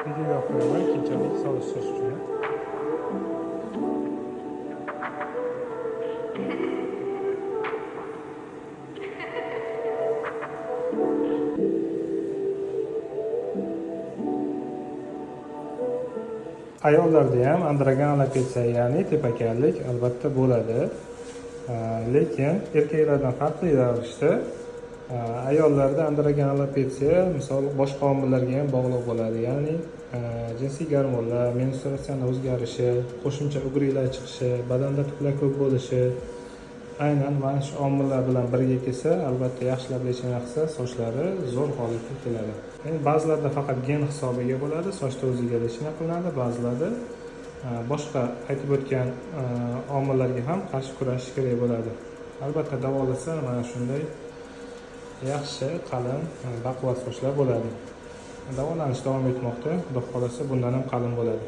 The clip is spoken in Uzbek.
Videoga qo'yaman keyinchalik solishtirish uchun. Ayollarda ham androgen alopetsiya, ya'ni tepakallik albatta bo'ladi. Lekin erkaklardan farqli ravishda ayollarda androgen alopetsiya misol boshqa omillarga ham bog'liq bo'ladi. Ya'ni jinsiy gormonlar, menstruatsiyaning o'zgarishi, qo'shimcha ugrilar chiqishi, badanda tuklar ko'p bo'lishi, aynan mana shu omillar bilan birga kelsa, albatta yaxshilab lechena qilsa, sochlari zo'r holatga keladi. Endi ba'zilarda faqat gen hisobiga bo'ladi, sochda o'ziga lechena qilinadi, ba'zilarda boshqa aytib o'tgan omillarga ham qarshi kurashish kerak bo'ladi. Albatta davolasa mana shunday yaxshi, qalin, baquvvat sochlar bo'ladi. Davolanish davom etmoqda. Xudo xolasa bundan ham qalin bo'ladi.